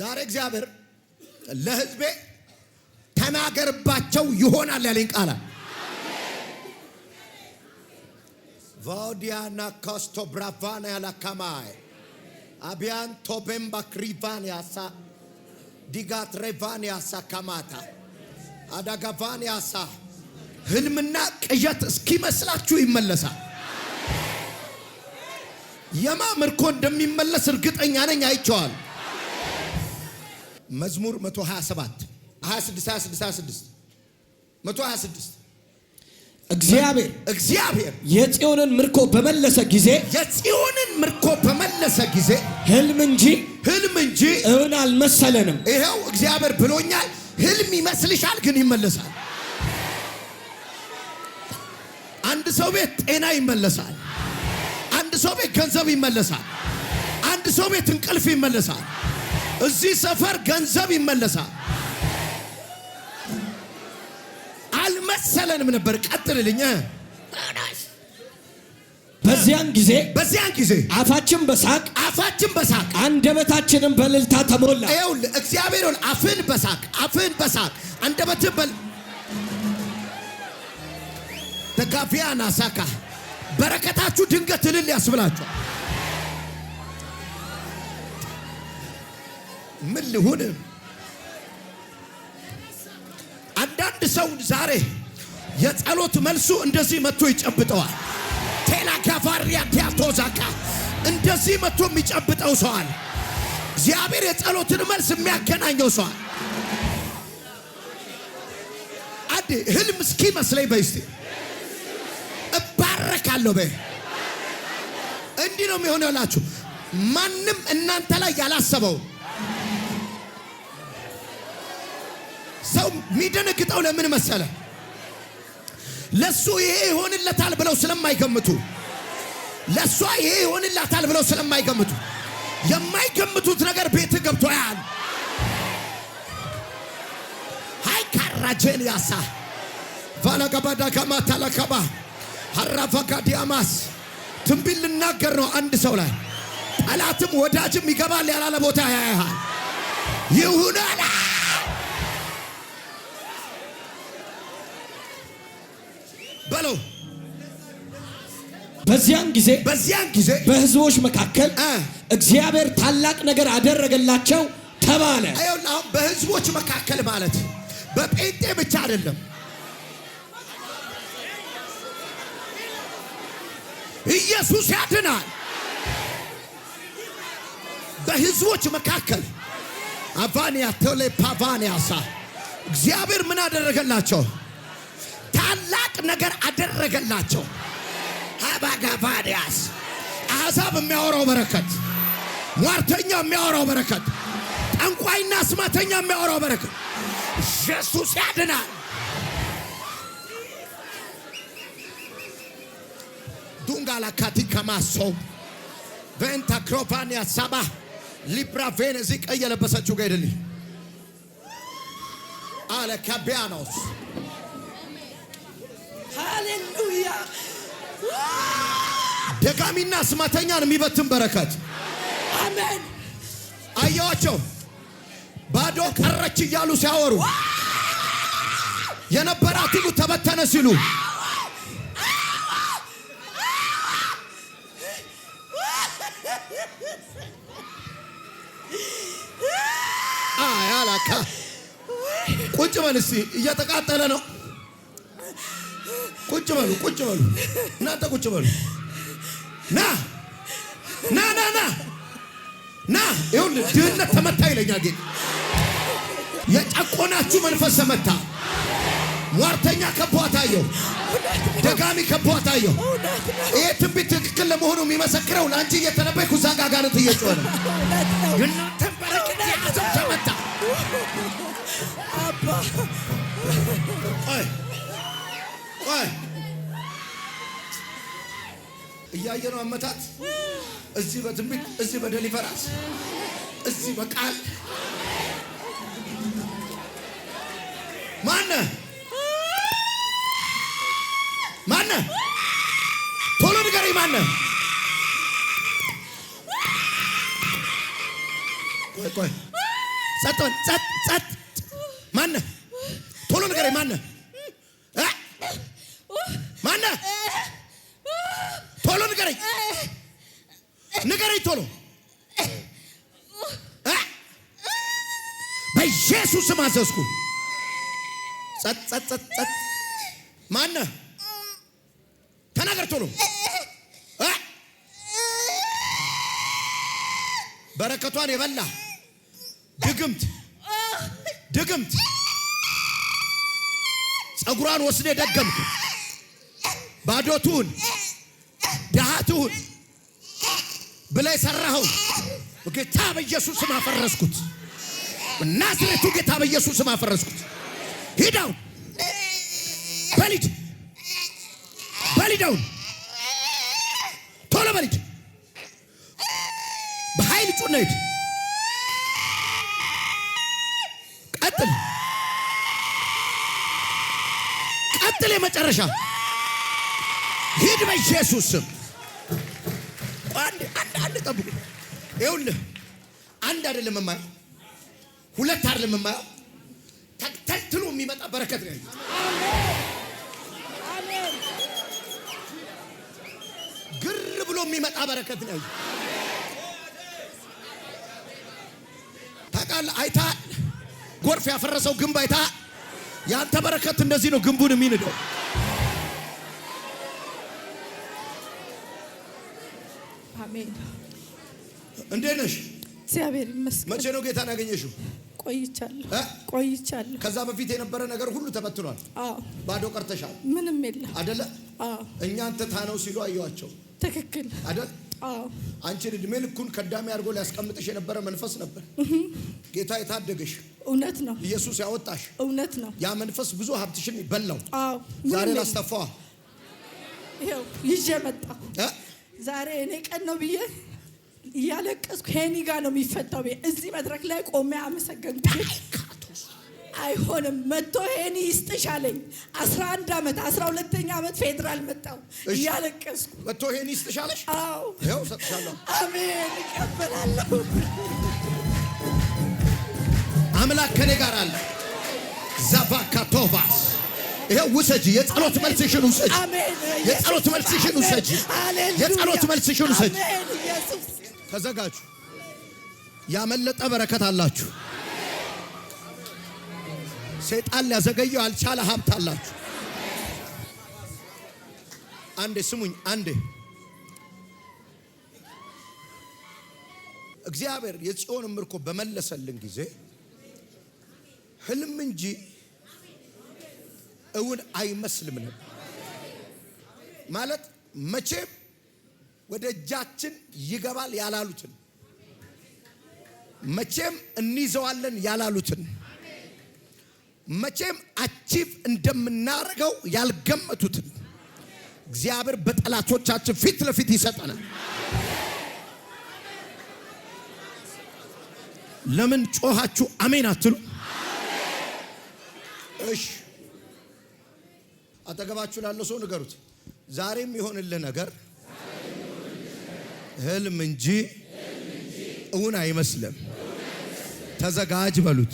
ዛሬ እግዚአብሔር ለሕዝቤ ተናገርባቸው ይሆናል ያለኝ ቃል ቫውዲያና ኮስቶ ብራቫና ያላካማይ አቢያን ቶቤምባ ክሪቫን ያሳ ዲጋት ሬቫን ያሳ ካማታ አዳጋቫን ያሳ ህልምና ቅዠት እስኪመስላችሁ ይመለሳል። የማምርኮ እንደሚመለስ እርግጠኛ ነኝ። አይቼዋል። መዝሙር 127 26 126 እግዚአብሔር የጽዮንን ምርኮ በመለሰ ጊዜ ህልም እንጂ እውን አልመሰለንም። ይሄው እግዚአብሔር ብሎኛል። ህልም ይመስልሻል ግን ይመለሳል። አንድ ሰው ቤት ጤና ይመለሳል። አንድ ሰው ቤት ገንዘብ ይመለሳል። አንድ ሰው ቤት እንቅልፍ ይመለሳል። እዚህ ሰፈር ገንዘብ ይመለሳል። አልመሰለንም ነበር። ቀጥልልኝ። በዚያን ጊዜ አፋችን በሳቅ አንደበታችንም በእልልታ ተሞላ። ይኸውልህ እግዚአብሔር አፍን በሳቅ አንደበትን ደጋፊያና ሳካ በረከታችሁ ድንገት እልል ያስብላችሁ። ምን ልሁን? አንዳንድ ሰው ዛሬ የጸሎት መልሱ እንደዚህ መጥቶ ይጨብጠዋል። ቴላ ጋቫሪያ ቲያቶዛካ እንደዚህ መጥቶ የሚጨብጠው ሰዋል። እግዚአብሔር የጸሎትን መልስ የሚያገናኘው ሰዋል። አዲ ህልም እስኪ መስለኝ በይስቲ እባረካለሁ በይ። እንዲህ ነው የሚሆነላችሁ። ማንም እናንተ ላይ ያላሰበው ሰው የሚደነግጠው ለምን መሰለ? ለሱ ይሄ ይሆንለታል ብለው ስለማይገምቱ፣ ለሷ ይሄ ይሆንላታል ብለው ስለማይገምቱ የማይገምቱት ነገር ቤት ገብቶ ያል ሃይ ካራጀን ያሳ ቫላጋባዳ ከማታላከባ ሐራፋካዲያማስ ትንቢት ልናገር ነው። አንድ ሰው ላይ ጠላትም ወዳጅም ይገባል ያላለ ቦታ ያያል ይሁናል። በለው በዚያን ጊዜ በሕዝቦች መካከል እግዚአብሔር ታላቅ ነገር አደረገላቸው ተባለ። አሁን በሕዝቦች መካከል ማለት በጴንጤ ብቻ አይደለም። ኢየሱስ ያድናል። በሕዝቦች መካከል አቫኒያ ቶሌ ፓቫኒያሳ እግዚአብሔር ምን አደረገላቸው? ታላቅ ነገር አደረገላቸው። አባጋቫዲያስ አሕዛብ የሚያወራው በረከት፣ ሟርተኛ የሚያወራው በረከት፣ ጠንቋይና አስማተኛ የሚያወራው በረከት ኢየሱስ ያድናል። ዱንጋላ ካቲካ ማሶ ቬንታ ክሮፓኒያ ሳባ ሊብራ ቬነዚ ቀይ የለበሰችው ጋይደልኝ አለ ካቢያኖስ ሃሌሉያ። ደጋሚና አስማተኛን የሚበትን በረከት አሜን። አያዋቸው ባዶ ቀረች እያሉ ሲያወሩ የነበራት ሁሉ ተበተነ ሲሉ አያላካ ቁጭ በል እስቲ እየተቃጠለ ነው። ቁጭ በሉ እናንተ ቁጭ በሉ። ና ይኸውልህ ድህነት ተመታ ይለኛል ጌታ። የጨቆናችሁ መንፈስ ተመታ። ሟርተኛ ከቧታየው፣ ደጋሚ ከቧታየው። ይሄ ትንቢት ትክክል ለመሆኑ የሚመሰክረው ለአንቺ እየተነበይኩ እዛ ጋር ጋር እየጮኸ ነው። የእናንተን በረከት የያዘው ተመታ። ቆይ እያየ ነው አመታት። እዚህ በትንቢት፣ እዚህ በደሊቨራንስ፣ እዚህ በቃል ማነህ ቶሎ ንገረኝ። ማነህ? ቆይ ጸጥ በል ጸጥ ጸጥ። ማነህ? ቶሎ ንገረኝ። ማነህ? ማነህ? ቶሎ ንገረኝ። ንገረኝ ቶሎ። በኢየሱስ ስም አዘዝኩ። ጸጥ ጸጥ ጸጥ ጸጥ። ማነህ? ተናገር ቶሎ። በረከቷን የበላ ድግምት ድግምት ጸጉሯን ወስደ ደገምክ። ባዶቱን ደሃቱን ብለህ ሰራኸው ጌታ በኢየሱስ ስም አፈረስኩት። ናዝሬቱ ጌታ በኢየሱስ ስም አፈረስኩት። ሂዳው በሊድ በሊዳው ቶሎ በሊድ በኃይል ጩና ሂድ። ቀጥል ቀጥል። የመጨረሻ ሂድ በኢየሱስ ስም። አንድ ጠብቁ። ይኸውልህ አንድ አይደለም የማየው፣ ሁለት አይደለም የማየው፣ ተልትሎ የሚመጣ በረከት ነው። አሜን። ግር ብሎ የሚመጣ በረከት ነው። ታውቃለህ፣ አይተሃል። ጎርፍ ያፈረሰው ግንብ አይተሃል። ያንተ በረከት እንደዚህ ነው ግንቡን የሚንደው። አሜን። እንዴት ነሽ? እግዚአብሔር ይመስገን። መቼ ነው ጌታን ያገኘሽው? ቆይቻለሁ። ከዛ በፊት የነበረ ነገር ሁሉ ተበትኗል። ባዶ ቀርተሻል። ምንም የለም አይደለ? እኛ አንተ ታነው ሲሉ አየዋቸው። ትክክል አይደል? አንቺን እድሜ ልኩን ከዳሚ አድርጎ ሊያስቀምጥሽ የነበረ መንፈስ ነበር። ጌታ የታደገሽ እውነት ነው። ኢየሱስ ያወጣሽ እውነት ነው። ያ መንፈስ ብዙ ሀብትሽን ይበላው። ዛሬ ላስተፋዋ ይሄው ይዤ መጣሁ። ዛሬ እኔ ቀን ነው ብዬ እያለቀስኩ ሄኒ ጋር ነው የሚፈታው ብዬ እዚህ መድረክ ላይ ቆሜ አመሰገንኩት። አይሆንም መጥቶ ሄኒ ይስጥሽ አለኝ። 11 ዓመት 12ኛ ዓመት ፌደራል መጣሁ እያለቀስኩ። መጥቶ ሄኒ ይስጥሽ አለሽ? አዎ ይኸው ሰጥሻለሁ። አሜን። እቀበላለሁ። አምላክ ከኔ ጋር አለ። ዛቫካቶቫስ ይሄው ውሰጂ። የጸሎት መልስሽን ውሰጂ። አሜን። የጸሎት መልስሽን ውሰጂ። የጸሎት መልስሽን ውሰጂ። ተዘጋጁ። ያመለጠ በረከት አላችሁ። ሰይጣን ሊያዘገየው ያልቻለ ሀብት አላችሁ። አንዴ ስሙኝ። አንዴ እግዚአብሔር የጽዮን ምርኮ በመለሰልን ጊዜ ህልም እንጂ እውን አይመስልም ነበር። ማለት መቼም ወደ እጃችን ይገባል ያላሉትን፣ መቼም እንይዘዋለን ያላሉትን፣ መቼም አቺቭ እንደምናደርገው ያልገመቱትን እግዚአብሔር በጠላቶቻችን ፊት ለፊት ይሰጠናል። ለምን ጮኻችሁ አሜን አትሉ? እሺ አጠገባችሁ ላለው ሰው ንገሩት። ዛሬም ይሆንልህ ነገር ህልም እንጂ እውን አይመስልም። ተዘጋጅ በሉት።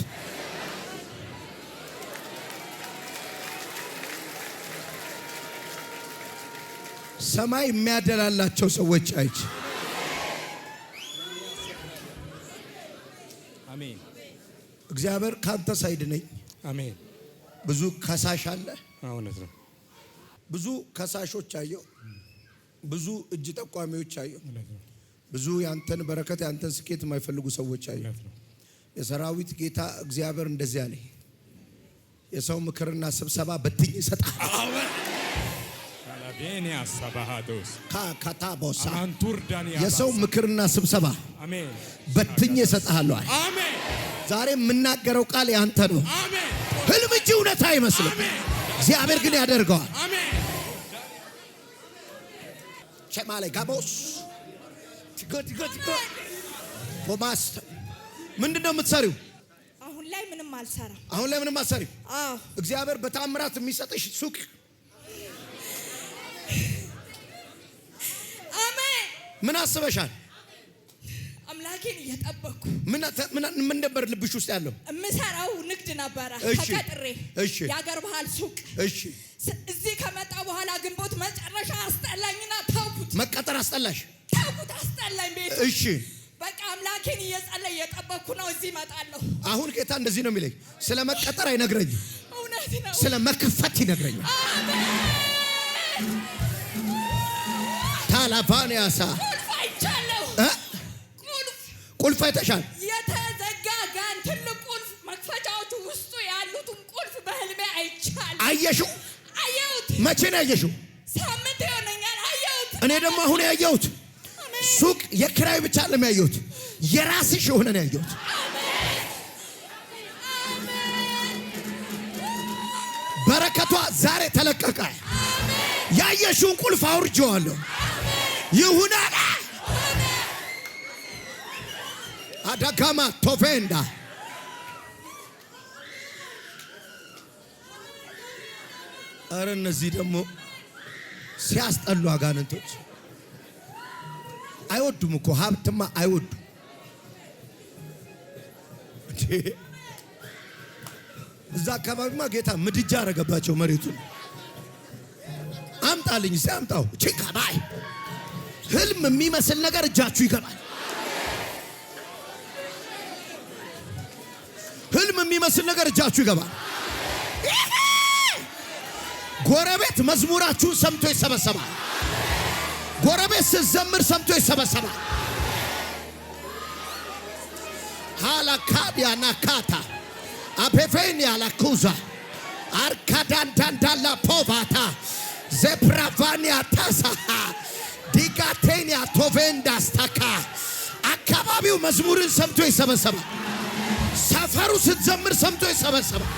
ሰማይ የሚያደላላቸው ሰዎች አይች አሜን። እግዚአብሔር ካንተ ሳይድ ነኝ። አሜን። ብዙ ከሳሽ አለ። እውነት ነው። ብዙ ከሳሾች አየሁ። ብዙ እጅ ጠቋሚዎች አየሁ። ብዙ ያንተን በረከት ያንተን ስኬት የማይፈልጉ ሰዎች አየሁ። የሰራዊት ጌታ እግዚአብሔር እንደዚህ አለ፣ የሰው ምክርና ስብሰባ በትኝ ይሰጣል። አሜን። ካላቤኒያ ሰባሃዶስ ካካታቦሳ አንቱርዳኒያ የሰው ምክርና ስብሰባ አሜን በትኝ ይሰጣል። አሜን። ዛሬ የምናገረው ቃል ያንተ ነው። አሜን። ህልም እንጂ እውነት አይመስልም። እግዚአብሔር ግን ያደርገዋል። አሜን። ቸማለ ጋቦስ ጉድ ቶማስ ምንድነው የምትሰሪው? አሁን ላይ ምንም አልሰራም። አሁን ላይ ምንም አትሰሪም? አዎ። እግዚአብሔር በታምራት የሚሰጥሽ ሱቅ። አሜን። ምን አስበሻል? አምላክ አምላኬን እየጠበቅኩ ምን ነበር ልብሽ ውስጥ ያለው? የምሰራው ንግድ ነበረ ተቀጥሬ የአገር ባህል ሱቅ። እዚህ ከመጣ በኋላ ግንቦት መጨረሻ አስጠላኝና ተውኩት። መቀጠር አስጠላሽ? ተውኩት፣ አስጠላኝ ቤት። በቃ አምላኬን እየጠበቅኩ ነው። እዚህ እመጣለሁ። አሁን ጌታ እንደዚህ ነው የሚለኝ፣ ስለ መቀጠር አይነግረኝም፣ እውነት ነው፣ ስለ መክፈት ይነግረኛል። ታላፋንያሳ ቁልፍ አይተሻል? የተዘጋ ጋን ትልቅ ቁልፍ፣ መክፈቻዎቹ ውስጡ ያሉትን ቁልፍ በህልሜ አይቻለሁ። አየሽው? አየሁት። መቼ ነው ያየሽው? ሳምንት ይሆነኛል አየሁት። እኔ ደግሞ አሁን ያየሁት ሱቅ የኪራይ ብቻ አይደለም ያየሁት፣ የራስሽ የሆነ ነው ያየሁት። በረከቷ ዛሬ ተለቀቀ። ያየሽውን ቁልፍ አውርጄዋለሁ። ይሁን አለ። አዳጋማ ቶፌንዳ አረ እነዚህ ደግሞ ሲያስጠሉ አጋንንቶች አይወዱም እኮ ሀብትማ አይወዱም። እዛ አካባቢማ ጌታ ምድጃ አረገባቸው መሬቱን። አምጣልኝ ሲያምጣው ቺካባይ ህልም የሚመስል ነገር እጃችሁ ይገባል። ህልም የሚመስል ነገር እጃችሁ ይገባል። ጎረቤት መዝሙራችሁን ሰምቶ ይሰበሰባል። ጎረቤት ስትዘምር ሰምቶ ይሰበሰባል። ሃላካቢያ ናካታ አፔፌኒያ ላኩዛ አርካዳንዳንዳላ ፖቫታ ዘፕራቫኒያ ታሳሃ ዲጋቴኒያ ቶቬንዳስታካ አካባቢው መዝሙርን ሰምቶ ይሰበሰባል። ሰፈሩ ስትዘምር ሰምቶ ይሰበሰባል።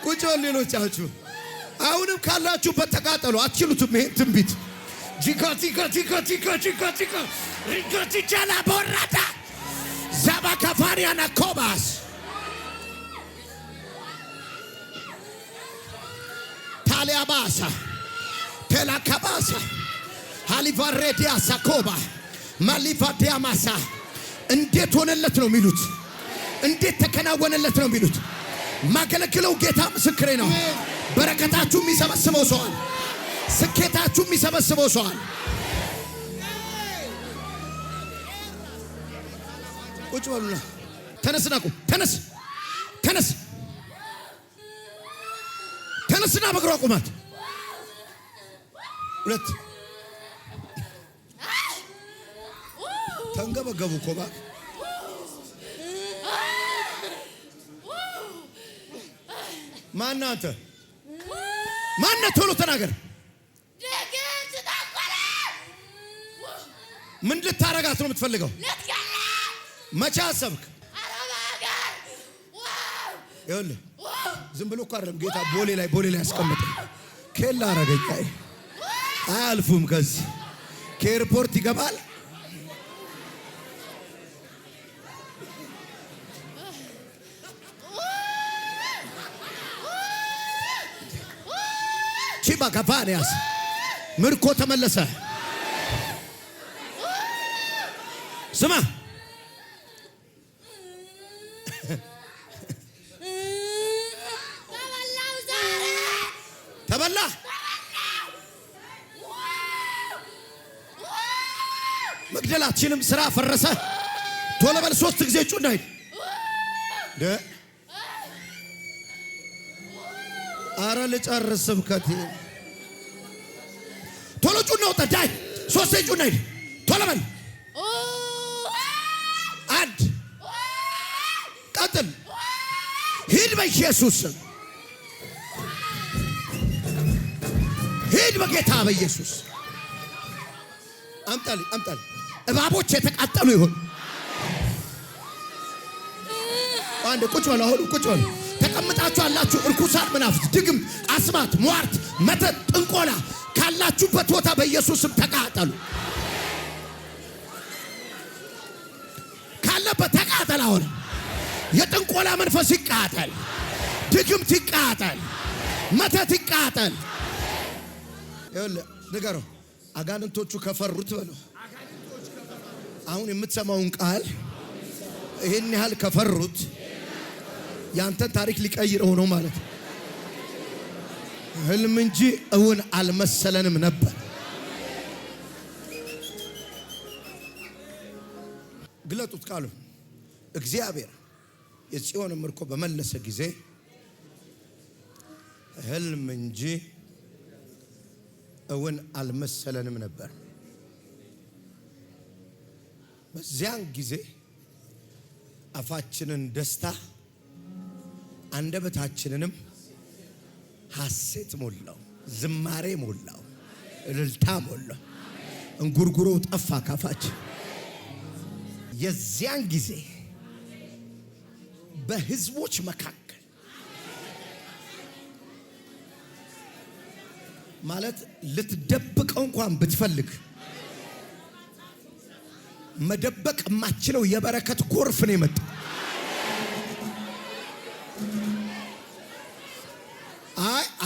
ቁጭ በሉ ሌሎቻችሁ። አሁንም ካላችሁበት ተቃጠሉ። አትችሉትም ይሄን ትንቢት። ጂካ ሪጎቲቻላ ቦራታ ዛባካፋሪያና ኮባስ ታሊያባሳ ቴላካባሳ ሃሊቫሬዲያ ሳኮባ ማሊቫዲያ ማሳ እንዴት ሆነለት ነው የሚሉት? እንዴት ተከናወነለት ነው የሚሉት? ማገለግለው ጌታ ምስክሬ ነው። በረከታችሁ የሚሰበስበው ሰዋል፣ ስኬታችሁ የሚሰበስበው ሰዋል። ቁጭ በሉና ተነስና ቁም። ተነስና በእግሯ ቁማት። ሁለት ተንገበገቡ እኮ እባክህ። ማነህ አንተ? ማነህ? ቶሎ ተናገር። ምን ልታረጋት ነው የምትፈልገው? መቼ አሰብክ? ይኸውልህ ዝም ብሎ እኮ አይደለም ጌታ ቦሌ ላይ ያስቀመጠ ኬላ አረገኝ። አያልፉም። ከዚህ ከኤርፖርት ይገባል። ቺባ ካፋንያስ ምርኮ ተመለሰ። ስማ ተበላ። መግደላችንም ስራ ፈረሰ። ቶሎ በል 3 ጊዜ ጩና ሂድ። አረ ልጨርስ ስብከቴ። ቶሎ ጩና ወጣ። ዳይ 3 ጊዜ ጩና ሂድ። ቶሎ በል። አንድ ቀጥል። ሂድ በኢየሱስ ሂድ በጌታ በኢየሱስ። አምጣልኝ። እባቦች የተቃጠሉ ይሁን። አንድ ቁጭ በሉ። አሁን ቁጭ በሉ። ተቀምጣችሁ አላችሁ። እርኩሳን መናፍስት፣ ድግም፣ አስማት፣ ሟርት፣ መተት፣ ጥንቆላ ካላችሁበት ቦታ በኢየሱስ ስም ተቃጠሉ። ካለበት ተቃጠል። አሁን የጥንቆላ መንፈስ ይቃጠል። ድግምት ይቃጠል። መተት ይቃጠል። ይኸውልህ ንገረው፣ አጋንንቶቹ ከፈሩት በለው። አሁን የምትሰማውን ቃል ይሄን ያህል ከፈሩት ያንተን ታሪክ ሊቀይረው ነው ማለት ነው። ህልም እንጂ እውን አልመሰለንም ነበር። ግለጡት ቃሉ። እግዚአብሔር የጽዮን ምርኮ በመለሰ ጊዜ ህልም እንጂ እውን አልመሰለንም ነበር። በዚያን ጊዜ አፋችንን ደስታ አንደበታችንንም ሐሴት ሞላው፣ ዝማሬ ሞላው፣ እልልታ ሞላው። እንጉርጉሮ ጠፋ ካፋችን። የዚያን ጊዜ በህዝቦች መካከል ማለት ልትደብቀው እንኳን ብትፈልግ መደበቅ የማትችለው የበረከት ጎርፍ ነው የመጣው።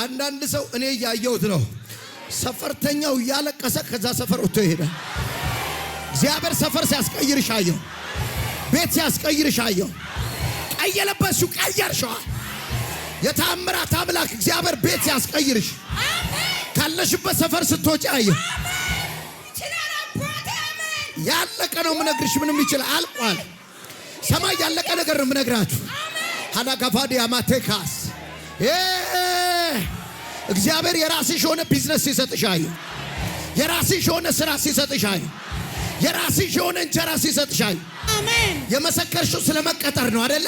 አንዳንድ ሰው እኔ እያየሁት ነው። ሰፈርተኛው እያለቀሰ ከዛ ሰፈር ወጥቶ ይሄዳል። እግዚአብሔር ሰፈር ሲያስቀይርሽ አየሁ። ቤት ሲያስቀይርሽ አየሁ። ቀይ የለበስሽው ቀየርሽዋል። የታምራት አምላክ እግዚአብሔር ቤት ሲያስቀይርሽ ካለሽበት ሰፈር ስትወጪ አየሁ። ያለቀ ነው የምነግርሽ። ምንም ይችላል አልቋል። ሰማይ ያለቀ ነገር ነው የምነግራችሁ። ሀዳጋፋዲ አማቴካስ እግዚአብሔር የራስሽ የሆነ ቢዝነስ ሲሰጥሽ አየሁ። የራስሽ የሆነ ስራ ሲሰጥሽ አየሁ። የራስሽ የሆነ እንጀራ ሲሰጥሽ አየሁ። አሜን። የመሰከርሽው ስለመቀጠር ነው አይደለ?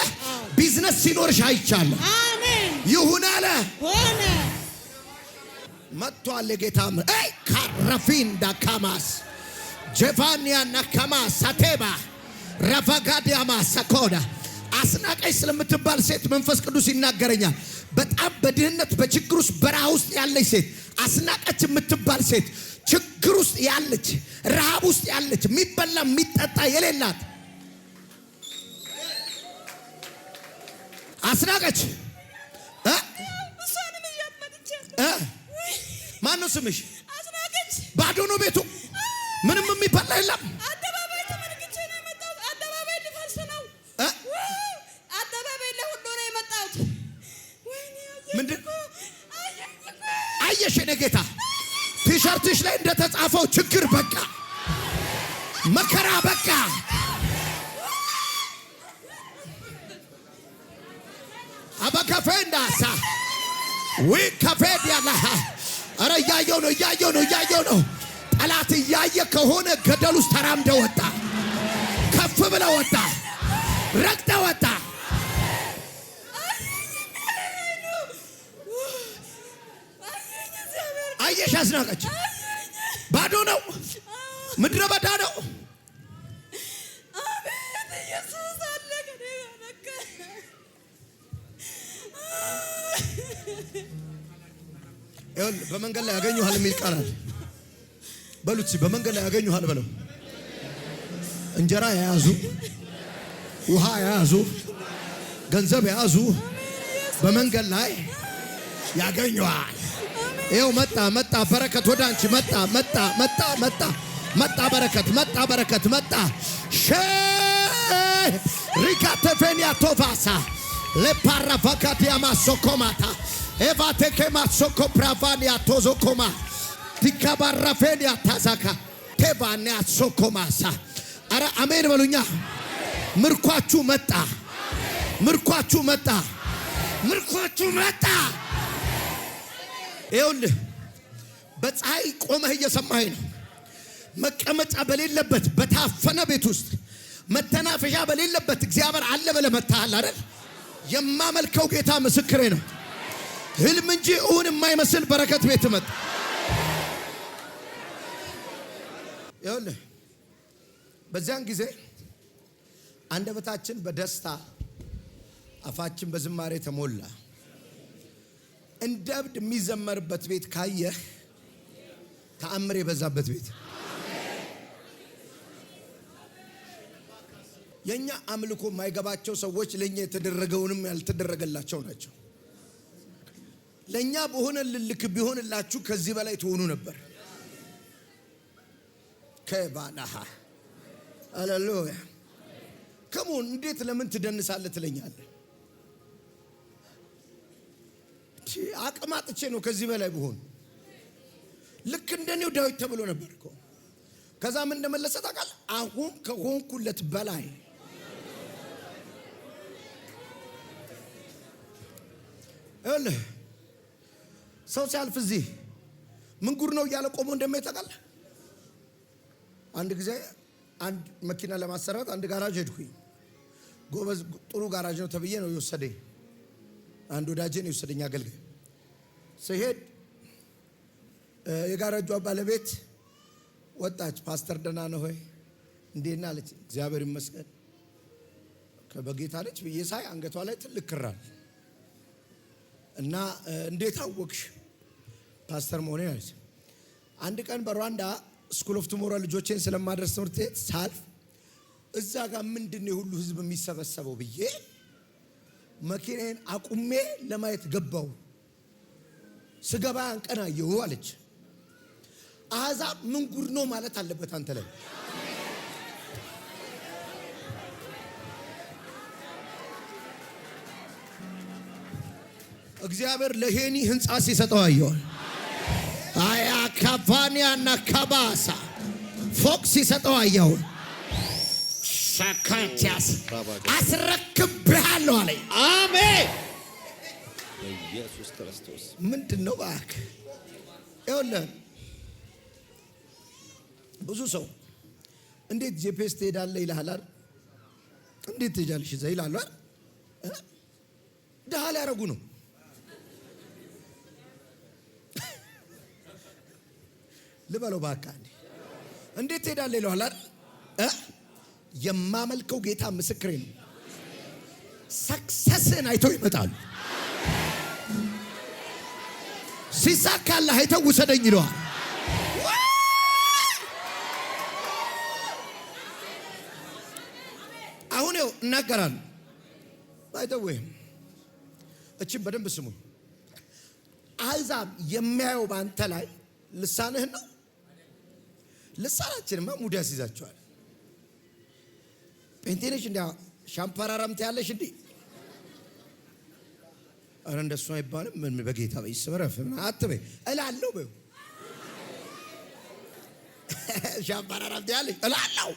ቢዝነስ ሲኖርሽ አይቻለሁ። አሜን። ይሁን አለ ሆነ። መጥቷል የጌታ አይ ካራፊን ዳካማስ ጀቫኒያ ናካማ ሳቴባ ረፋጋዲያማ ሰኮዳ አስናቀሽ ስለምትባል ሴት መንፈስ ቅዱስ ይናገረኛል። በጣም በድህነት በችግር ውስጥ በረሃ ውስጥ ያለች ሴት አስናቀች የምትባል ሴት ችግር ውስጥ ያለች፣ ረሃብ ውስጥ ያለች፣ የሚበላ የሚጠጣ የሌላት አስናቀች። እሷንም እያመጥቼ ማን ነው ስምሽ? አስናቀች። ባዶ ነው ቤቱ፣ ምንም የሚበላ የለም። አደባባይ ተመልክቼ ነው የመጣሁት። አደባባይ ልፈልስ ነው። አደባባይ ለሁሉ ነው የመጣሁት። ወይኔ ምንድን አየሽ? የኔ ጌታ ቲሸርትሽ ላይ እንደተጻፈው ችግር በቃ፣ መከራ በቃ። አባካፈንዳሳ ወይ ካፌድ ያላ አረ እያየው ነው። ጠላት እያየ ከሆነ ገደል ውስጥ ተራምደ ወጣ፣ ከፍ ብለ ወጣ፣ ረግጠ ወጣ። አየሽ አስናቀች። ባዶ ነው፣ ምድረ በዳ ነው። አቤት ኢየሱስ አለ ከኔ ጋር። ይኸውልህ በመንገድ ላይ ያገኙሃል የሚል ቃል አለ። በሉት በመንገድ ላይ ያገኙሃል በለው። እንጀራ የያዙ፣ ውሃ የያዙ፣ ገንዘብ የያዙ በመንገድ ላይ ያገኙሃል። ይኸው መጣ በረከት ወደ አንቺ መጣ በረከት መጣ። ሪካቴፌኒያ ቶቫሳ ለፓራቫካቲያ ማሶኮማታ ኤቫቴኬ ማሶኮ ፕራቫኒያ ቶዞኮማ ዲካባራፌኒያ ታዛካ ቴቫኒያ ሶኮማሳ። አረ አሜን በሉኛ። ምርኳችሁ መጣ። ይኸውልህ በፀሐይ ቆመህ እየሰማኸኝ ነው። መቀመጫ በሌለበት በታፈነ ቤት ውስጥ መተናፈሻ በሌለበት እግዚአብሔር አለ ብለህ መጥተሃል አይደል? የማመልከው ጌታ ምስክሬ ነው። ህልም እንጂ እውን የማይመስል በረከት ቤት መጣ። ይኸውልህ በዚያን ጊዜ አንደበታችን በደስታ አፋችን በዝማሬ ተሞላ። እንደ እብድ የሚዘመርበት ቤት ካየህ ተአምር የበዛበት ቤት። የኛ አምልኮ የማይገባቸው ሰዎች ለኛ የተደረገውንም ያልተደረገላቸው ናቸው። ለኛ በሆነ ልልክ ቢሆንላችሁ ከዚህ በላይ ትሆኑ ነበር። ከባናሃ ሃሌሉያ ከሞን እንዴት ለምን ትደንሳለህ ትለኛለህ? አቅማጥቼ ነው ከዚህ በላይ ብሆን ልክ እንደኔው ዳዊት ተብሎ ነበር እኮ። ከዛ ምን እንደመለሰ ታውቃለህ? አሁን ከሆንኩለት በላይ ሰው ሲያልፍ እዚህ ምን ጉድ ነው እያለ ቆሞ እንደማይታውቃለህ። አንድ ጊዜ አንድ መኪና ለማሰራት አንድ ጋራጅ ሄድኩኝ። ጎበዝ ጥሩ ጋራጅ ነው ተብዬ ነው የወሰደኝ። አንድ ወዳጄ ነው የወሰደኝ አገልጋይ። ሲሄድ የጋራጇ ባለቤት ወጣች። ፓስተር ደህና ነህ ሆይ እንዴት ነህ አለች። እግዚአብሔር ይመስገን በጌታ ነች ብዬ ሳይ አንገቷ ላይ ትልቅ ክር አለ እና እንዴት አወቅሽ ፓስተር መሆኔን አለች። አንድ ቀን በሩዋንዳ ስኩል ኦፍ ቱሞሮ ልጆቼን ስለማድረስ ትምህርት ቤት ሳልፍ እዛ ጋር ምንድን ነው ሁሉ ህዝብ የሚሰበሰበው ብዬ መኪናዬን አቁሜ ለማየት ገባው። ስገባ አንቀናየው አለች። አሕዛብ ምን ጉድ ነው ማለት አለበት አንተ ላይ። እግዚአብሔር ለሄኒ ህንጻ ሲሰጠው አየው። አያ ካፋኒያና ካባሳ ፎቅ ሲሰጠው አየው። ሻካቲያስ አስረክብሃለሁ አለኝ። አሜን በኢየሱስ ክርስቶስ። ምንድነው ባክ ይኸውልህ ብዙ ሰው እንዴት ጄፒኤስ ትሄዳለህ ይልሃል አይደል? እንዴት ትሄጃለሽ እዛ ይላሉ አይደል? ደሃ ሊያረጉ ነው። ልበለው ባካ እንዴት ትሄዳለህ ይልሃል አይደል? የማመልከው ጌታ ምስክሬ ነው። ሰክሰስን አይተው ይመጣሉ። ሲሳካልህ አይተው ውሰደኝ ይለዋል። አሁን ይኸው እናገራለሁ። አይተው እቺን በደንብ ስሙ። አሕዛብ የሚያየው ባንተ ላይ ልሳንህን ነው። ልሳናችንማ ሙድ ያስይዛቸዋል። ጴንጤነሽ እንዲያ ሻምፓራራምት ያለሽ እንዲ አረ እንደሱ አይባልም። ምን በጌታ በይስበረፍ አትበይ እላለሁ። በይ ሻምፓራራምት ያለሽ እላለሁ።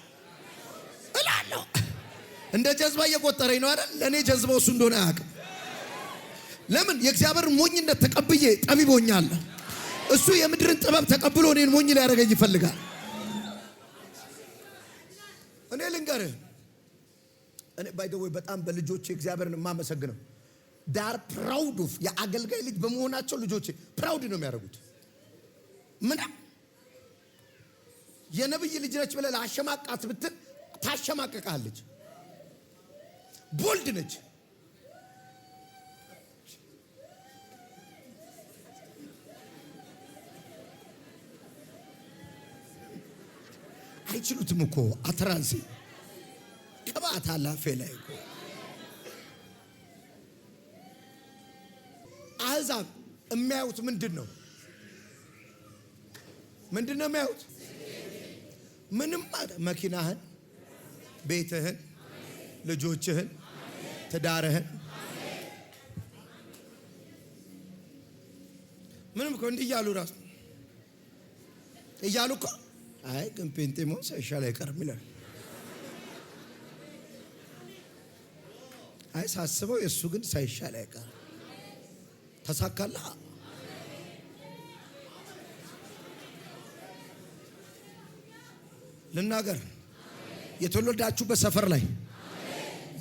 እንደ ጀዝባ እየቆጠረኝ ነው አይደል? ለኔ ጀዝባው እሱ እንደሆነ አያውቅም። ለምን የእግዚአብሔር ሞኝነት ተቀብዬ ጠቢቦኛለሁ። እሱ የምድርን ጥበብ ተቀብሎ እኔን ሞኝ ሊያደርገኝ ይፈልጋል። እኔ ልንገርህ እኔ ባይ ዘ ወይ በጣም በልጆቼ እግዚአብሔርን የማመሰግነው ዳር ፕራውድ ኦፍ የአገልጋይ ልጅ በመሆናቸው ልጆቼ ፕራውድ ነው የሚያደርጉት። ምን የነብይ ልጅ ነች ብለህ ለአሸማቃት ብትል ታሸማቀቃለች። ቦልድ ነች። አይችሉትም እኮ አትራንሲ ቅባት አላፌ ላይ እኮ አሕዛብ የሚያዩት ምንድን ነው? የሚያዩት? ምንም መኪናህን፣ ቤትህን፣ ልጆችህን፣ ትዳርህን ምንም እኮ እንዲህ እያሉ ራሱ እያሉ እኮ አይ ግን ጴንጤሞን ሳይሻል አይቀርም ይላል። አይ ሳስበው የእሱ ግን ሳይሻል አይቀርም። ተሳካላ። ልናገር የተወለዳችሁበት ሰፈር ላይ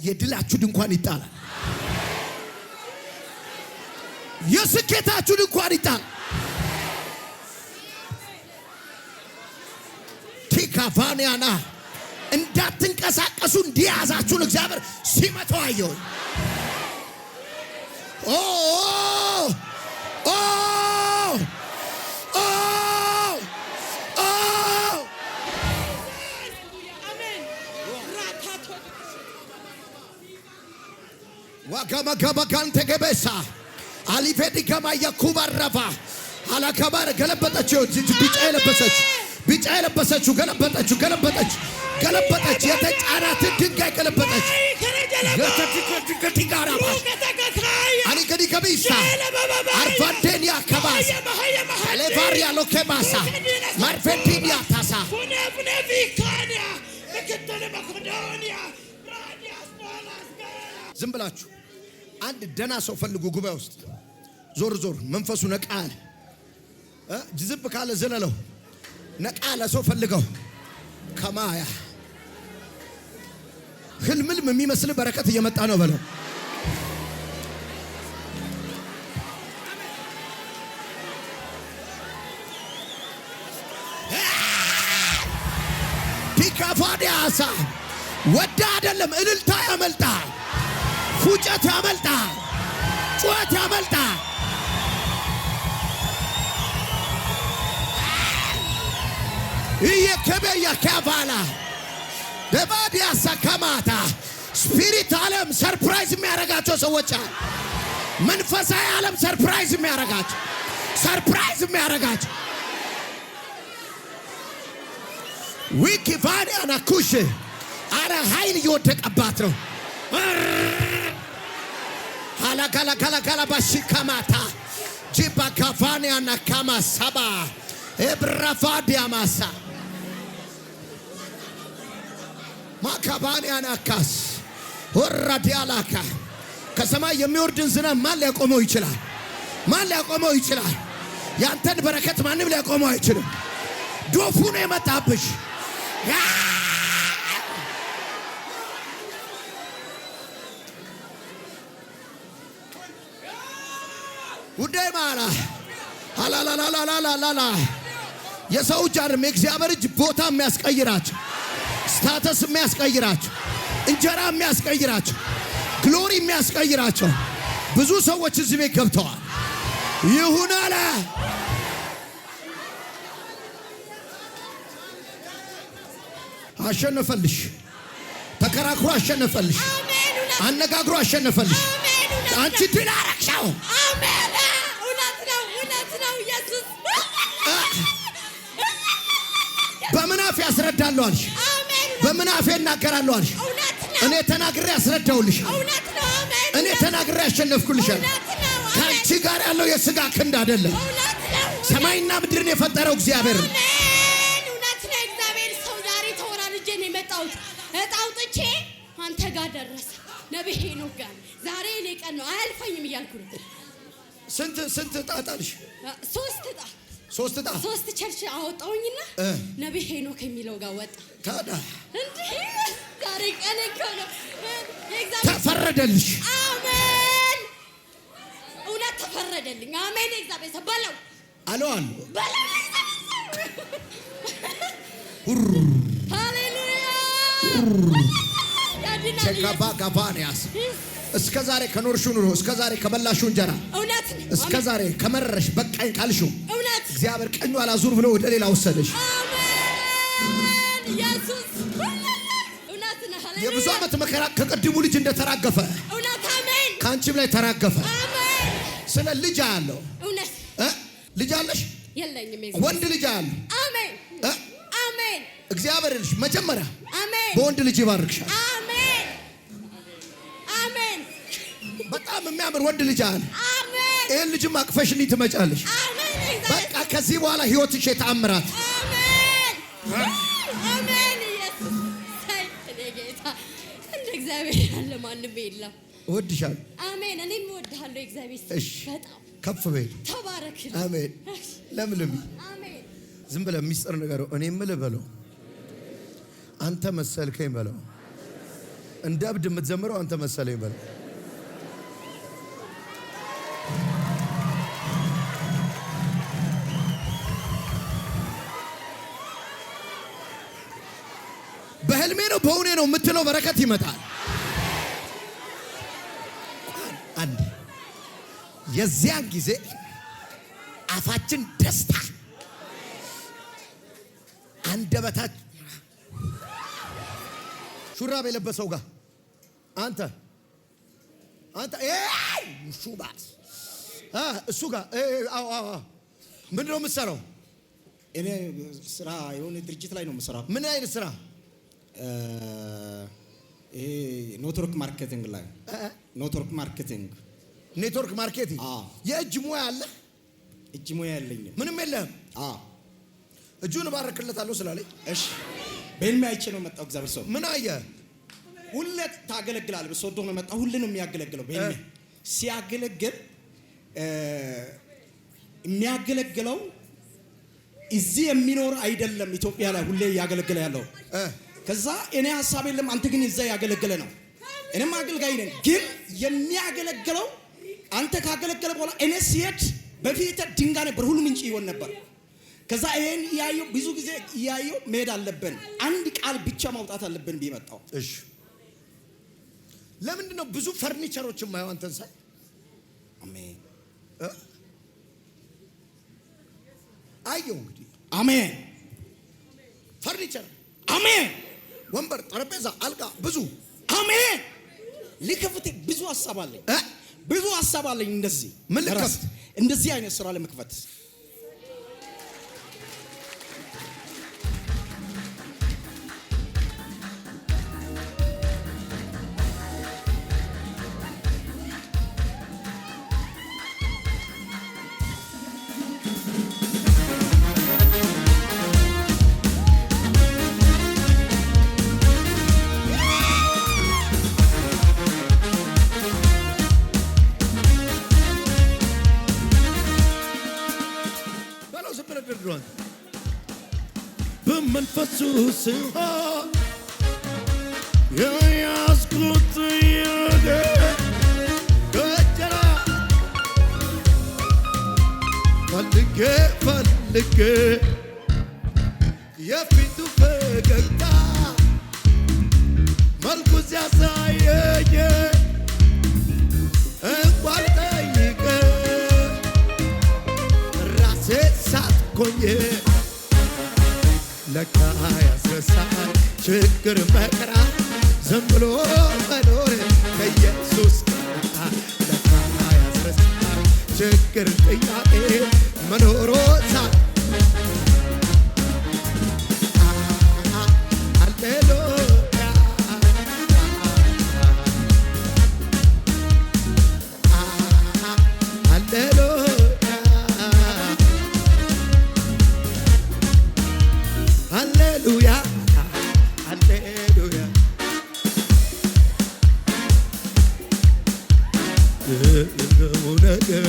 የድላችሁ ድንኳን ይጣላል። የስኬታችሁ ድንኳን ይጣላል። ቲካፋኒያና እንዳትንቀሳቀሱ እንዲያዛችሁን እግዚአብሔር ሲመታው አየሁ። ኦ ኦ ኦ ዋጋማጋባጋንተ ገበሳ አሊፌዲ ገማ የኩባረፋ አላከባረ ገለበጠችው። ቢጫ የለበሰችው ገለበጠች። የተጫናት ድንጋይ ገለበጠች። አኒ ገዲ ከቢሳ አርፋንዴኒያ ከባሳ አሌቫሪያ ሎኬባሳ ማርፌቲኒያ ታሳ ዝም ብላችሁ አንድ ደና ሰው ፈልጉ። ጉባኤ ውስጥ ዞር መንፈሱ ነቃ አለ። ጅዝብ ካለ ዘለለው ነቃ አለ ሰው ፈልገው። ከማያ ህልምልም የሚመስል በረከት እየመጣ ነው በለው። ዲካፋዲያሳ ወዳ አይደለም እልልታ ያመልጣል፣ ፉጨት ያመልጣል፣ ጩኸት ያመልጣል። እየከበያ ካፋላ ደባዲያ ሰከማታ ስፒሪት ዓለም ሰርፕራይዝ የሚያረጋቸው ሰዎች አሉ። መንፈሳዊ ዓለም ሰርፕራይዝ የሚያረጋቸው ዊኪቫኒያ ናኩሽ አረ ኃይል እየወደቀባት ነው። ሃላካላ ባሽካማታ ጂባ ካፋኒያ ናካማ ሰባ ኤብራፋዲያ ማሳ ማካባኒያ ናካስ ወራዲያላካ ከሰማይ የሚወርድን ዝናብ ማን ሊያቆመው ይችላል? ያንተን በረከት ማንም ሊያቆመው አይችልም። ዶፉ ነው የመጣብሽ። ውዴ ማላ አላላላላላላ የሰው እጅ አይደለም የእግዚአብሔር እጅ ቦታ የሚያስቀይራቸው፣ ስታተስ የሚያስቀይራቸው፣ እንጀራ የሚያስቀይራቸው፣ ግሎሪ የሚያስቀይራቸው ብዙ ሰዎች እዚህ ቤት ገብተዋል። ይሁን አለ። አሸነፈልሽ። ተከራክሮ አሸነፈልሽ። አነጋግሮ አሸነፈልሽ። አንቺ ድል አረግሽው። አሜን። እውነት ነው ኢየሱስ። በምን አፍ ያስረዳለሁ አልሽ? በምን አፍ እናገራለሁ አልሽ? እኔ ተናግሬ ያስረዳውልሽ። እኔ ተናግሬ ያሸነፍኩልሻል። ከአንቺ ጋር ያለው የሥጋ ክንድ አይደለም፣ ሰማይና ምድርን የፈጠረው እግዚአብሔር ነው። እውነት ነው። እግዚአብሔር ሰው ዛሬ ተወራርጄ ነው የመጣሁት። እጣውጥቼ አንተ ጋር ደረሰ። ነብይ ሄኖክ ጋር ዛሬ እኔ ቀን ነው አያልፈኝም እያልኩ ነው። ስንት ጣጣልሽ? ሶስት ጣ ሶስት ቸርች አወጣውኝና ነብይ ሄኖክ የሚለው ጋር ወጣ። ታዲያ እንዴ ዛሬ ቀን እኮ ነው ተፈረደልሽ። አሜን። እውነት ተፈረደልኝ። አሜን። እግዚአብሔር ሰበለው አለው ሃሌሉያ። ቸካባ ጋባንያስ እስከ ዛሬ ከኖርሽው ኑሮ፣ እስከ ዛሬ ከበላሽው እንጀራ፣ እውነት እስከ ዛሬ ከመረረሽ በቃኝ ካልሽው እውነት እግዚአብሔር ቀኙ አላዙር ብሎ ወደ ሌላ ወሰደሽ። አሜን። ኢየሱስ እውነት ነው። ሃሌሉያ። የብዙ ዓመት መከራ ከቅድሙ ልጅ እንደተራገፈ እውነት አሜን። ካንቺም ላይ ተራገፈ። አሜን። ስለ ልጅ አለው እውነት ልጅ አለሽ? የለኝም። ወንድ ልጅ አለ። አሜን አሜን። እግዚአብሔር ልጅ መጀመሪያ አሜን በወንድ ልጅ ይባርክሻል። አሜን አሜን። በጣም የሚያምር ወንድ ልጅ አለ። አሜን። ይሄን ልጅም አቅፈሽልኝ ትመጫለሽ። አሜን። በቃ ከዚህ በኋላ ህይወትሽ የተአምራት። አሜን አሜን። ኢየሱስ እኔ ጌታ እንደ እግዚአብሔር ያለ ማንም የለም። እወድሻለሁ። አሜን። እኔም እወድሃለሁ። እግዚአብሔር በጣም ከፍ በይ። ተባረክ። አሜን። ለምልም አሜን። ዝም ብለህ ሚስጥር ንገረው። እኔ የምልህ በለው፣ አንተ መሰልከኝ በለው። እንደ እብድ የምትዘምረው አንተ መሰለኝ በለው። በህልሜ ነው በእውኔ ነው የምትለው በረከት ይመጣል። አንድ የዚያን ጊዜ አፋችን ደስታ አንደበታችን ሹራብ የለበሰው ጋር አንተ ሹባስ እሱ ጋር አዎ ምንድን ነው የምትሰራው? እኔ ስራ የሆነ ድርጅት ላይ ነው የምሰራው። ምን አይነት ስራ? ይሄ ኔትወርክ ማርኬቲንግ ላይ ኔትወርክ ማርኬቲንግ። የእጅ ሙያ አለ? እጅ ሙያ የለኝም። ምንም የለህም? እጁን እባርክለታለሁ ስላለኝ እሺ። በህልሜ አይቼ ነው መጣው። እግዚአብሔር ሰው ምን አየህ? ሁሌ ታገለግላለህ። በሶዶ ነው መጣው። ሁሌ ነው የሚያገለግለው። በህልሜ ሲያገለግል የሚያገለግለው እዚህ የሚኖር አይደለም፣ ኢትዮጵያ ላይ ሁሌ ያገለግለ ያለው። ከዛ እኔ ሐሳብ የለም፣ አንተ ግን እዛ ያገለግለ ነው። እኔም አገልጋይ ነኝ፣ ግን የሚያገለግለው አንተ ካገለገለ በኋላ እኔ ሲሄድ በፊት ድንጋይ ነበር፣ ሁሉ ምንጭ ይሆን ነበር። ከዛ ይሄን ያየው ብዙ ጊዜ ያየው መሄድ አለብን፣ አንድ ቃል ብቻ ማውጣት አለብን ቢመጣው። እሺ ለምንድን ነው ብዙ ፈርኒቸሮችን ማየው አንተን ሳይ? አሜን አየው እንግዲህ። አሜን ፈርኒቸር፣ አሜን ወንበር፣ ጠረጴዛ፣ አልጋ ብዙ። አሜን ልከፍት ብዙ ሐሳብ አለኝ፣ ብዙ ሐሳብ አለኝ። እንደዚህ ምን ልከፍት? እንደዚህ አይነት ስራ ለመክፈት በመንፈሱ ሲሆን የያዝኩት ከጀራ ፈልጌ የፊቱ ፈገግታ መልኩ ሲያሳየኝ እንኳን ጠይቄ ራሴ ሳትኮኝ ለካ ያስረሳል ችግር መከራ ዝም ብሎ መኖር ከኢየሱስ ጋር። ለካ ያስረሳል ችግር ጥያቄ መኖሮ ሃሌሉያ ሃሌሉያ ሃሌሉያ የገሙ ነገር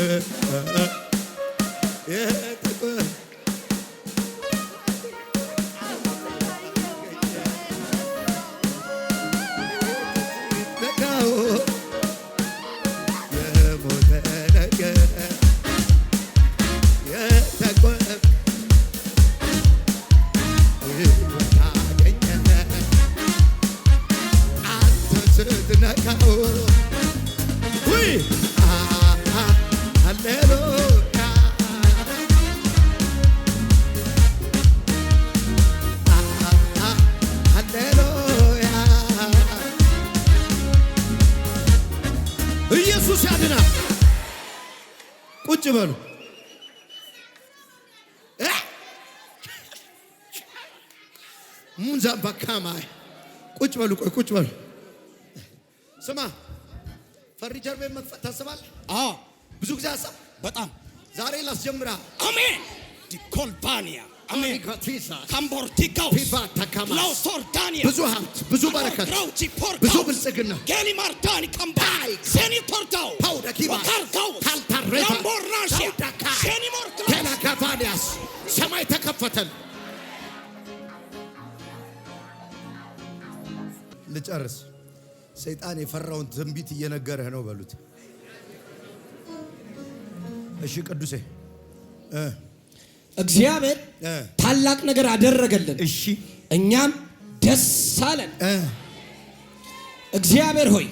የሞተ ነገር ኢየሱስ ያድናል። ቁጭ በሉ። ሙንዛን በካማይ ቁጭ በሉ። ቆይ ቁጭ በሉ። ስማ፣ ፈርኒቸር ቤት መክፈት ታስባለህ? ብዙ ጊዜ ሀሳብ በጣም ዛሬ ላስጀምራ። አሜን ዲኮልባኒያ አሜን ካምቦርቲካው ላውስቶርዳኒያ ብዙ ሀብት፣ ብዙ በረከት፣ ብዙ ብልጽግና ጌሊማርዳኒ ካምባይ ሴኒቶርዳው ፓውዳኪባ ወካርጋው ካልታሬታ ላምቦራሽያ ሴኒሞርክላ ቴላካፋኒያስ ሰማይ ተከፈተል። ልጨርስ። ሰይጣን የፈራውን ትንቢት እየነገረህ ነው በሉት። እሺ ቅዱሴ እግዚአብሔር ታላቅ ነገር አደረገልን። እሺ እኛም ደስ አለን። እግዚአብሔር ሆይ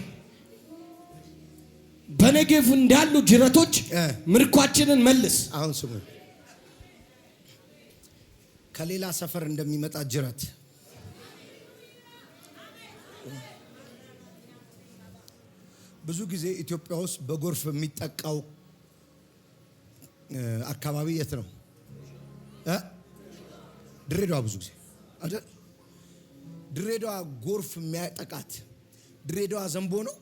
በነገፉ እንዳሉ ጅረቶች ምርኳችንን መልስ። አሁን ስሙ፣ ከሌላ ሰፈር እንደሚመጣ ጅረት ብዙ ጊዜ ኢትዮጵያ ውስጥ በጎርፍ የሚጠቃው አካባቢ የት ነው? ድሬዳዋ ብዙ ጊዜ አይደል? ድሬዳዋ ጎርፍ የሚያጠቃት ድሬዳዋ ዘንቦ ነው።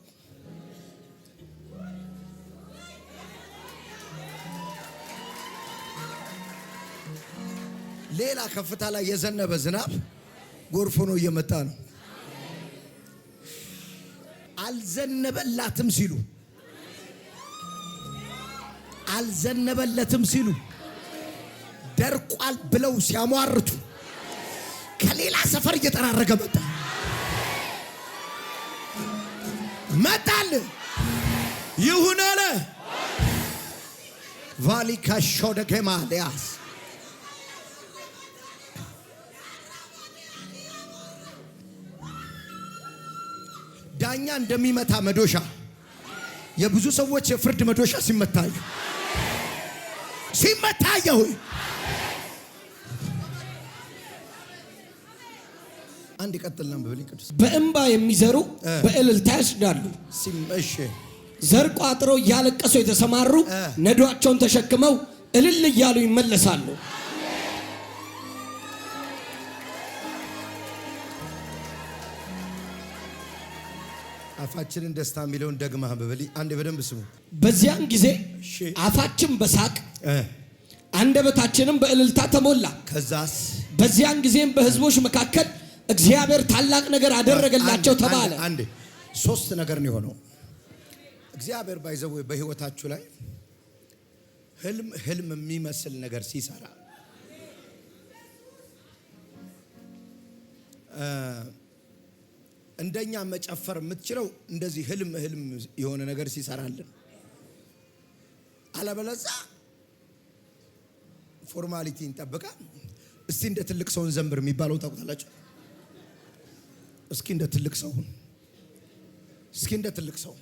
ሌላ ከፍታ ላይ የዘነበ ዝናብ ጎርፍ ሆኖ እየመጣ ነው። አልዘነበላትም ሲሉ አልዘነበለትም ሲሉ ደርቋል ብለው ሲያሟርቱ ከሌላ ሰፈር እየጠራረገ መጣል ይሁን አለ። ቫሊካ ሾደከማ ሊያስ ዳኛ እንደሚመታ መዶሻ የብዙ ሰዎች የፍርድ መዶሻ ሲመታየው አንድ ይቀጥልና በብሉይ ቅዱስ በእንባ የሚዘሩ በእልልታ ያጭዳሉ። እሺ ዘር ቋጥረው እያለቀሱ የተሰማሩ ነዷቸውን ተሸክመው እልል እያሉ ይመለሳሉ። አፋችንን ደስታ የሚለውን ደግመህ በብሉይ አንድ በደንብ ስሙ። በዚያን ጊዜ አፋችን በሳቅ አንደበታችንም በእልልታ ተሞላ። ከዛስ በዚያን ጊዜም በሕዝቦች መካከል እግዚአብሔር ታላቅ ነገር አደረገላቸው ተባለ። አንዴ ሶስት ነገር ነው የሆነው። እግዚአብሔር ባይዘው በህይወታችሁ ላይ ህልም የሚመስል ነገር ሲሰራ እንደኛ መጨፈር የምትችለው እንደዚህ ህልም የሆነ ነገር ሲሰራልን፣ አለበለዚያ ፎርማሊቲ እንጠብቃ። እስቲ እንደ ትልቅ ሰውን ዘምር የሚባለው ታውቃላችሁ? እስኪ እንደ ትልቅ ሰው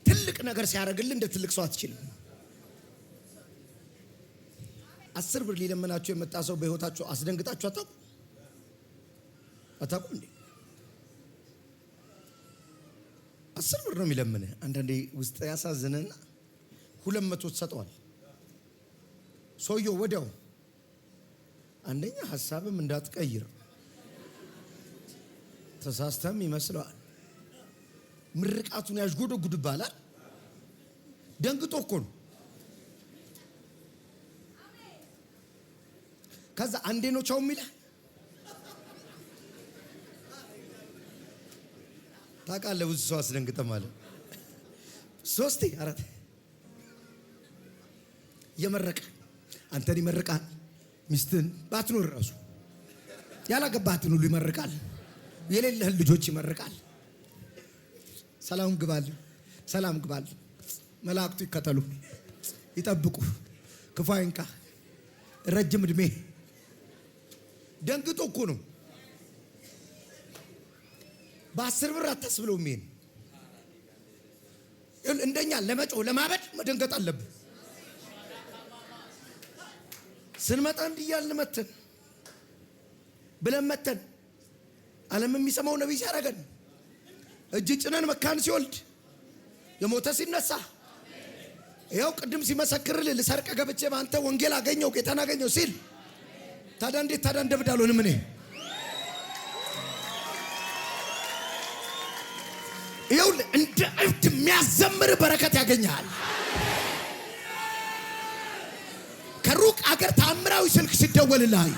ትልቅ ነገር ሲያደርግልን እንደ ትልቅ ሰው አትችልም። 10 ብር ሊለምናችሁ የመጣ ሰው በህይወታችሁ አስደንግጣችሁ አታውቁ እንዴ? 10 ብር ነው የሚለምን። አንዳንዴ ውስጥ ያሳዝነና 200 ትሰጠዋል። ሰውየው ወዲያው አንደኛ ሐሳብም እንዳትቀይር ተሳስተም ይመስለዋል። ምርቃቱን ያዥጎደጉድ ይባላል። ደንግጦ እኮ ነው። ከዛ አንዴ ነው ቻው የሚልህ ታውቃለህ። ብዙ ሰው አስደንግጠ ማለት 3 4 የመረቀ አንተን ይመርቃል። ሚስትን ባትኖር ራሱ ያላገባትን ሁሉ ይመርቃል። የሌለህን ልጆች ይመርቃል። ሰላም ግባል። መላእክቱ ይከተሉ ይጠብቁ። ክፉ አይንካ። ረጅም እድሜ። ደንግጦ እኮ ነው። በ10 ብር አታስብለው። ምን እንደኛ ለመጮህ ለማበድ መደንገጥ አለብን። ስንመጣ እንዲያልን መተን ዓለም የሚሰማው ነብይ ሲያረገን እጅ ጭነን መካን ሲወልድ የሞተ ሲነሳ ይኸው ቅድም ሲመሰክርልህ ልሰርቀ ገብቼ በአንተ ወንጌል አገኘው ጌታን አገኘው ሲል ታዲያ እንዴት እንደብዳለሁ ምን ይኸው እንደ እብድ የሚያዘምር በረከት ያገኛል። ከሩቅ አገር ተአምራዊ ስልክ ሲደወልልህ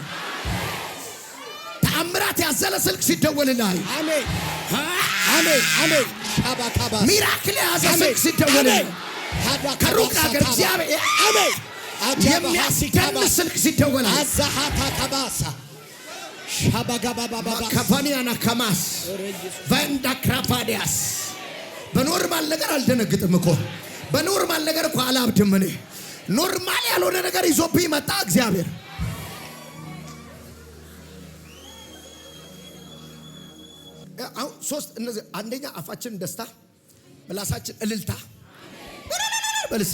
ተአምራት ያዘለ ስልክ ሲደወልልህ አሜን አሜን ሻባካባ ሚራክል ያዘ ስልክ ሲደወልልህ ከሩቅ አገር እግዚአብሔር አሜን የሚያስደንቅ ስልክ ሲደወል አዛሃታ ከባሳ ሻባጋባባባ ከፋኒያና ከማስ ቫንዳ ክራፓዲያስ በኖርማል ነገር አልደነግጥም እኮ በኖርማል ነገር እኮ አላብድም። እኔ ኖርማል ያልሆነ ነገር ይዞብኝ መጣ እግዚአብሔር። አሁን 3 እነዚህ አንደኛ አፋችን ደስታ፣ ምላሳችን እልልታ በልሴ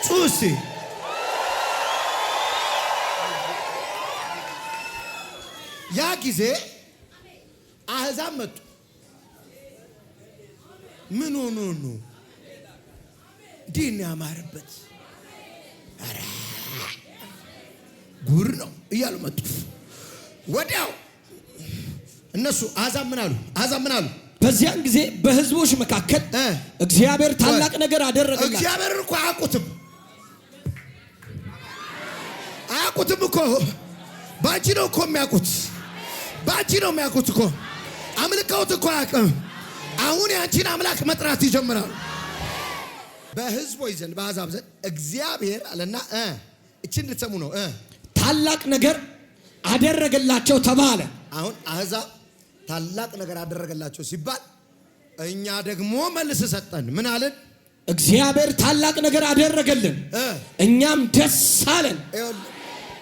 ጩሲ ያ ጊዜ አሕዛብ መጡ። ምን ሆኖ ነው ዲን ያማረበት? አረ ጉር ነው እያሉ መጡ። ወዲያው እነሱ አሕዛብ ምን አሉ? በዚያን ጊዜ በሕዝቦች መካከል እግዚአብሔር ታላቅ ነገር አደረገላቸው። እግዚአብሔር እኮ አያውቁትም እኮ ባንቺ ነው እኮ የሚያውቁት። ባንቺ ነው የሚያውቁት እኮ አምልከውት እኮ አያውቅም። አሁን ያንቺን አምላክ መጥራት ይጀምራሉ። በሕዝቦች ዘንድ በአሕዛብ ዘንድ እግዚአብሔር አለና እቺን ልትሰሙ ነው ታላቅ ነገር አደረገላቸው ተባለ። አሁን አሕዛብ ታላቅ ነገር አደረገላቸው ሲባል እኛ ደግሞ መልስ ሰጠን። ምን አለን? እግዚአብሔር ታላቅ ነገር አደረገልን እኛም ደስ አለን።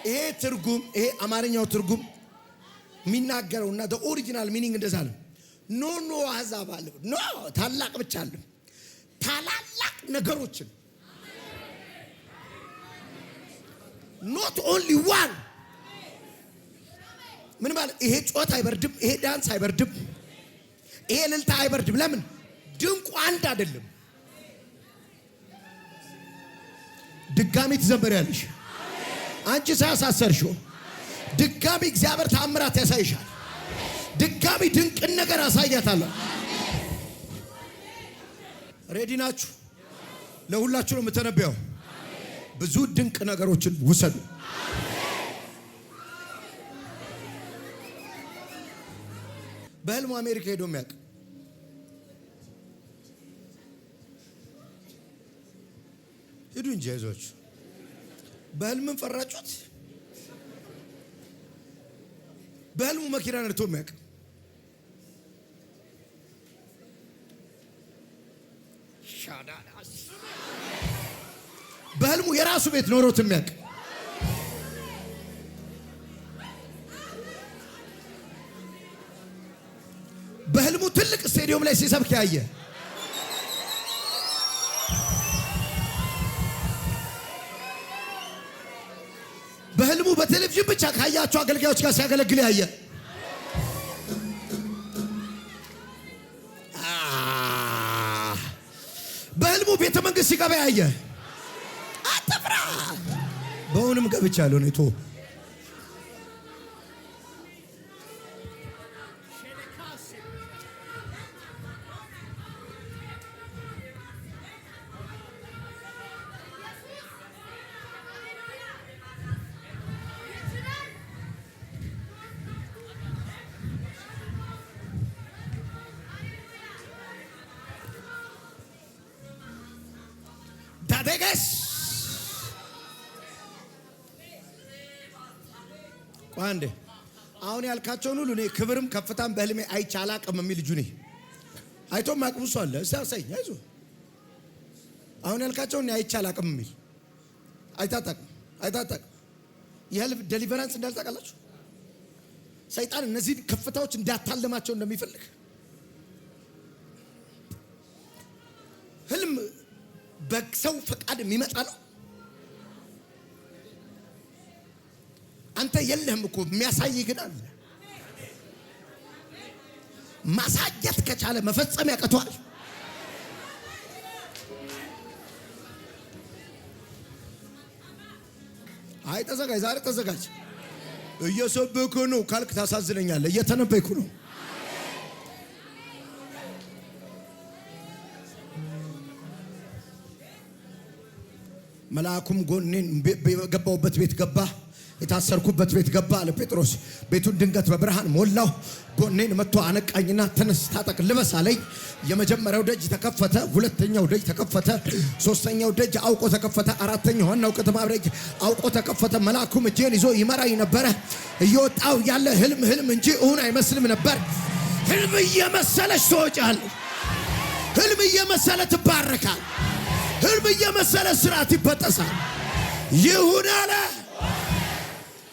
ይሄ ትርጉም ይሄ አማርኛው ትርጉም የሚናገረውና ኦሪጂናል ሚኒንግ እንደዛ ነው። ኖ አሕዛብ አለ ኖ ታላቅ ብቻ አለ ታላላቅ ነገሮችን ኖት ኦንሊ ዋን። ምን ማለት ይሄ ጮት አይበርድም፣ ይሄ ዳንስ አይበርድም፣ ይሄ ልልታ አይበርድም። ለምን? ድንቁ አንድ አይደለም። ድጋሚ ትዘምሪያለሽ አንቺ ሳያሳሰርሽው ድጋሚ እግዚአብሔር ታምራት ያሳይሻል። ድጋሚ ድንቅን ነገር አሳያታለሁ። ሬዲ ናችሁ? ለሁላችሁ ነው የምተነበየው። ብዙ ድንቅ ነገሮችን ውሰዱ። በህልሙ አሜሪካ ሄዶ የሚያውቅ ሂዱ እንጂ አይዟችሁ። በህልምን ፈራችሁት? በህልሙ መኪና ነድቶ የሚያውቅ በህልሙ የራሱ ቤት ኖሮት የሚያውቅ በህልሙ ትልቅ ስቴዲየም ላይ ሲሰብክ ያየ በህልሙ በቴሌቪዥን ብቻ ካያቸው አገልጋዮች ጋር ሲያገለግል ያየ በህልሙ ቤተ መንግስት ሲገባ ያየ አትፍራ። በእውንም ገብቻለሁ ነው ቶ ታደገስ ቋንዴ አሁን ያልካቸውን ሁሉ እኔ ክብርም ከፍታም በህልሜ አይቼ አላቅም የሚል ልጁ ነኝ። አይቶም ማቅም ሰው አለ እሳሰኝ አይዞ አሁን ያልካቸውን አይቼ አላቅም የሚል አይታጣቅ የህልም ዴሊቨራንስ እንዳልታውቃላችሁ ሰይጣን እነዚህ ከፍታዎች እንዳታለማቸው እንደሚፈልግ ህልም በሰው ፈቃድ የሚመጣ ነው። አንተ የለህም እኮ የሚያሳይ ግን አለ። ማሳየት ከቻለ መፈጸም ያቀቷል። አይ ተዘጋጅ፣ ዛሬ ተዘጋጅ። እየሰበኩ ነው ካልክ ታሳዝነኛለህ። እየተነበይኩ ነው። መልአኩም ጎኔን ገባውበት ቤት ገባ፣ የታሰርኩበት ቤት ገባ አለ ጴጥሮስ። ቤቱን ድንገት በብርሃን ሞላው። ጎኔን መጥቶ አነቃኝና ተነስ ታጠቅ ልበስ አለኝ። የመጀመሪያው ደጅ ተከፈተ፣ ሁለተኛው ደጅ ተከፈተ፣ ሶስተኛው ደጅ አውቆ ተከፈተ፣ አራተኛው ዋናው ከተማ ደጅ አውቆ ተከፈተ። መልአኩም እጄን ይዞ ይመራኝ ነበረ። እየወጣው ያለ ህልም እንጂ እውን አይመስልም ነበር። ህልም እየመሰለሽ ትወጫለሽ። ህልም እየመሰለ ትባረካል። ህልም እየመሰለ ስራት ይበጠሳል። ይሁን አለ።